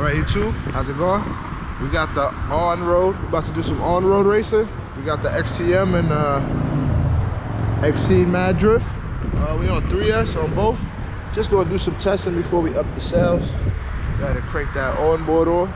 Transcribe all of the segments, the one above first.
Alright YouTube, how's it going? We got the on-road, we're about to do some on-road racing. We got the XTM and Xt2e Mad Drift. We on 3S on both. Just gonna do some testing before we up the sails. Gotta crank that onboard on.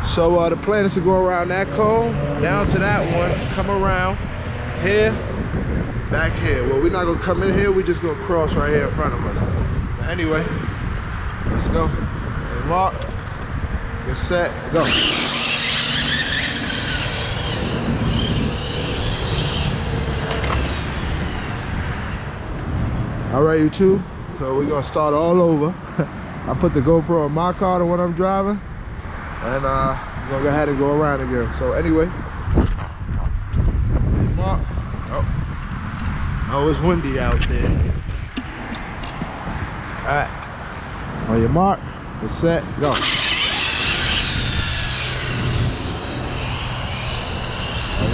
So the plan is to go around that cone, down to that one, come around here, back here. Well, we're not gonna come in here, we're just gonna cross right here in front of us. But anyway, let's go. Hey, Mark, get set, go. All right, YouTube, so we're gonna start all over. I put the GoPro in my car, the one I'm driving, and we're gonna go ahead and go around again. So anyway, hey, Mark. Oh, it's windy out there. All right, on your mark, get set, go.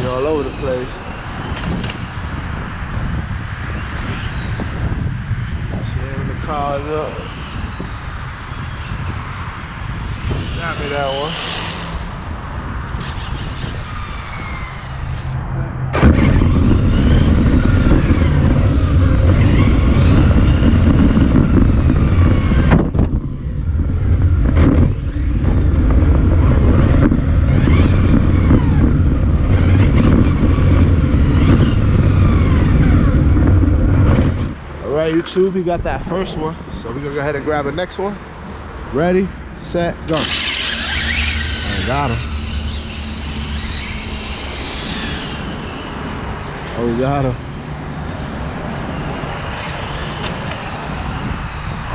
You're all over the place. Jamming the cars up. Got me that one. YouTube, we got that first one, so we're gonna go ahead and grab the next one. Ready, set, go. I got him. Oh, we got him.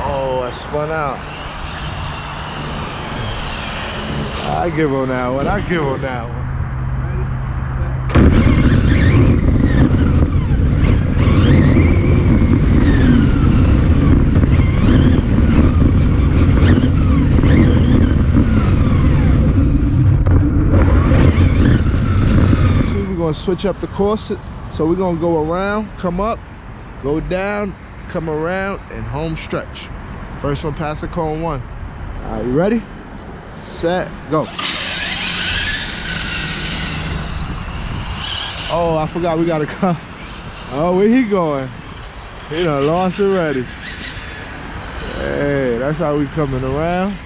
Oh, I spun out. I give him that one. I give him that one. Switch up the course, so we're gonna go around, come up, go down, come around, and home stretch. First one past the cone one. All right, you ready? Set, go. Oh, I forgot we gotta come. Oh, where he going? He done lost already. Hey, that's how we coming around.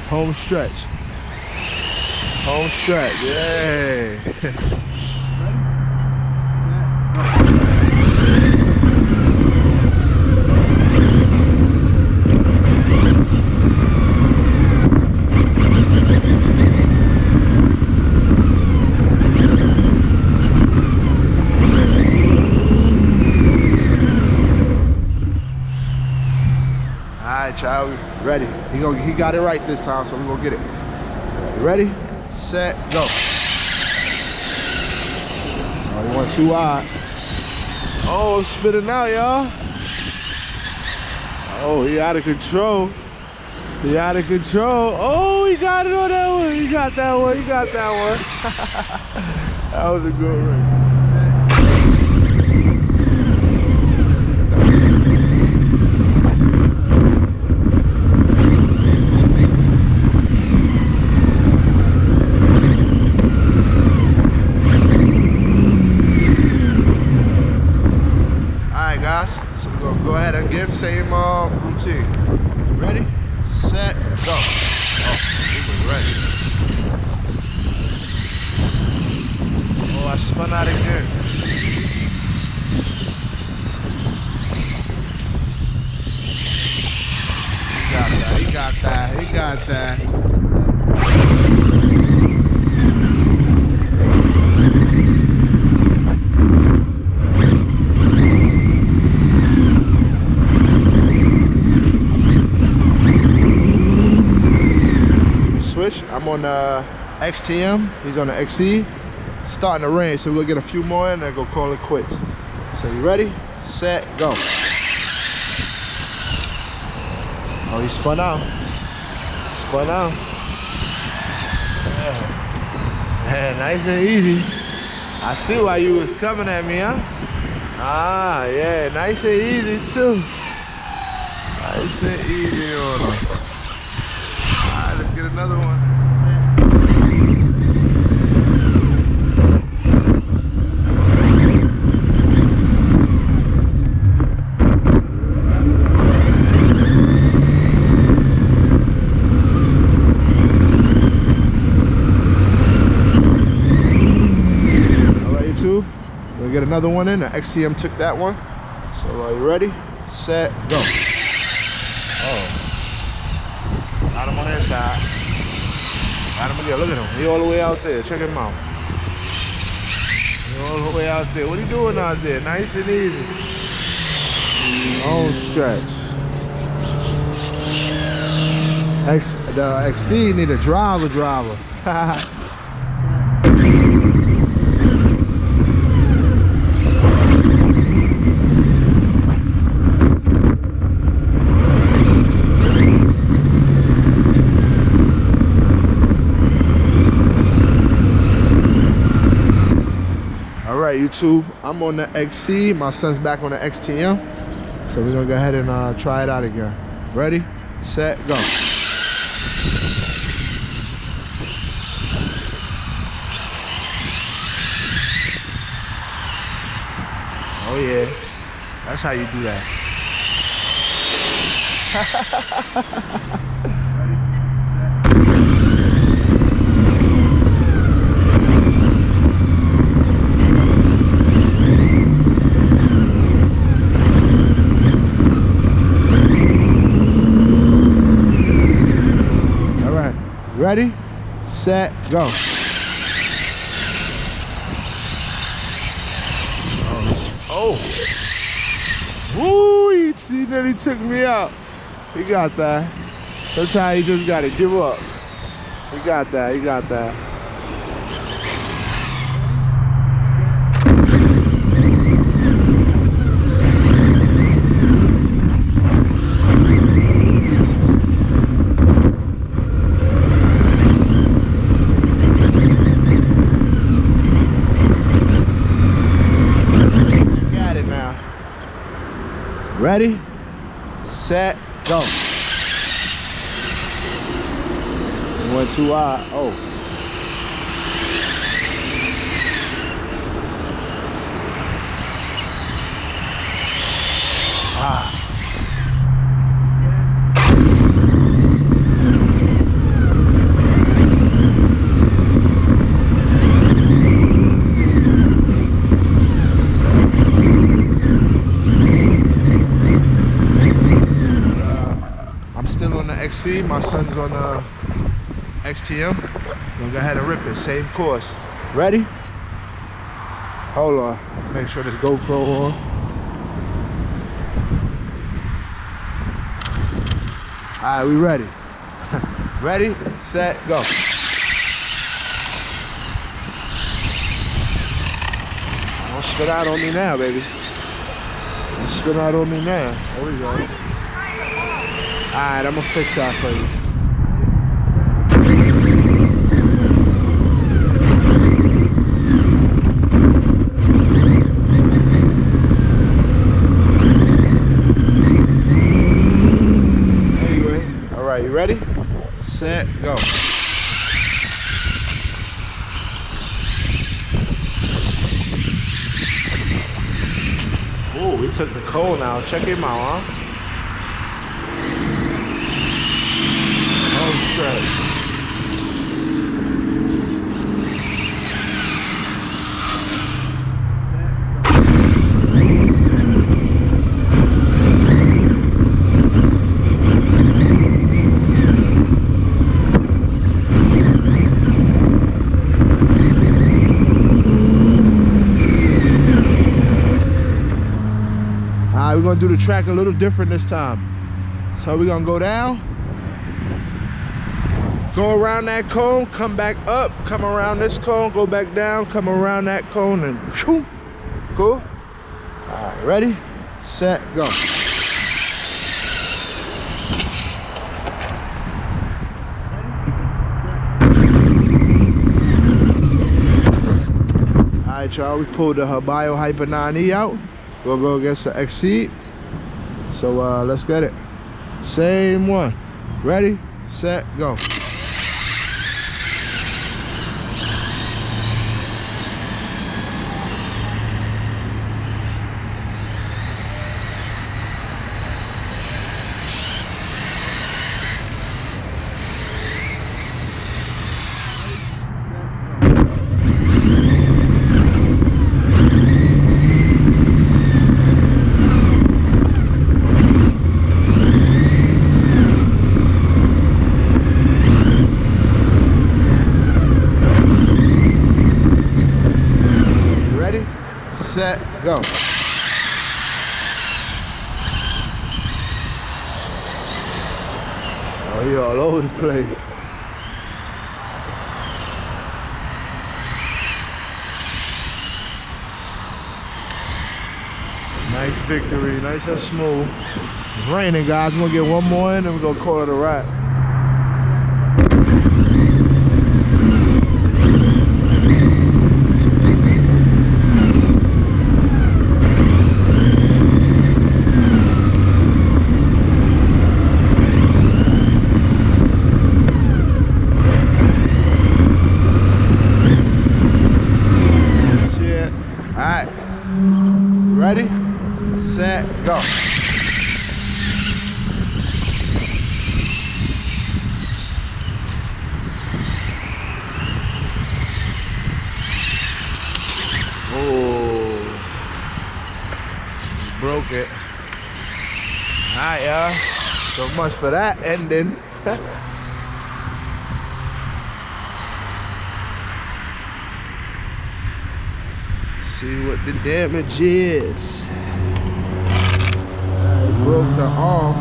Home stretch. Home stretch, yay. Alright, child, ready. He got it right this time, so we're gonna get it. Ready, set, go. Oh, you went too wide. Oh, spitting out, y'all. Oh, he out of control. He out of control. Oh, he got it on that one. He got that one. He got that one. That was a good race. So we're gonna go ahead and again, same routine. Ready, set, go. Oh, he was ready. Oh, I spun out again. He got that, he got that, he got that. I'm on the XTM, he's on the Xt2e. It's starting to rain, so we'll get a few more and then go call it quits. So you ready, set, go. Oh, he spun out. Spun out. Yeah. Man, nice and easy. I see why you was coming at me, huh? Ah, yeah, nice and easy too. Nice and easy on him. another one. We'll get another one in. The XTM took that one. So are you ready? Set, go. Oh. Got him on that side. Got him again. Look at him. He all the way out there. Check him out. He all the way out there. What are you doing out there? Nice and easy. Long stretch. The XC need a driver. Alright YouTube, I'm on the XC, my son's back on the XTM. So we're gonna go ahead and try it out again. Ready, set, go. Oh yeah, that's how you do that. Ready, set, go. Oh, woo! He nearly took me out. He got that. That's how you just got to give up. He got that. He got that. Ready, set, go. It went too high. Oh. Ah. XC, my son's on the XTM. We'll go ahead and rip it, same course. Ready? Hold on, make sure this GoPro on. All right, we ready. Ready, set, go. Don't spit out on me now, baby. Don't spit out on me now. There we go. Alright, I'm gonna fix that for you. Anyway, alright, you ready? Set, go. Oh, we took the cone out. Check him out, huh? Stretch. Alright, we're gonna do the track a little different this time. So we're gonna go down. Go around that cone, come back up, come around this cone, go back down, come around that cone, and whoo, cool? All right, ready, set, go. All right, y'all, we pulled the Hobao Hyper 9e out. We'll go against the XC. So let's get it. Same one. Ready, set, go. go. Oh, he all over the place. Nice victory, nice and smooth. It's raining, guys. We're gonna get one more in and we're gonna call it a wrap. Shit. All right. Ready? Set, go. Oh, broke it. All right, y'all. So much for that ending. See what the damage is. Broke the arm.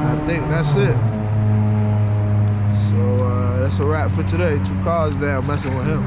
I think that's it. So that's a wrap for today. 2 cars down messing with him.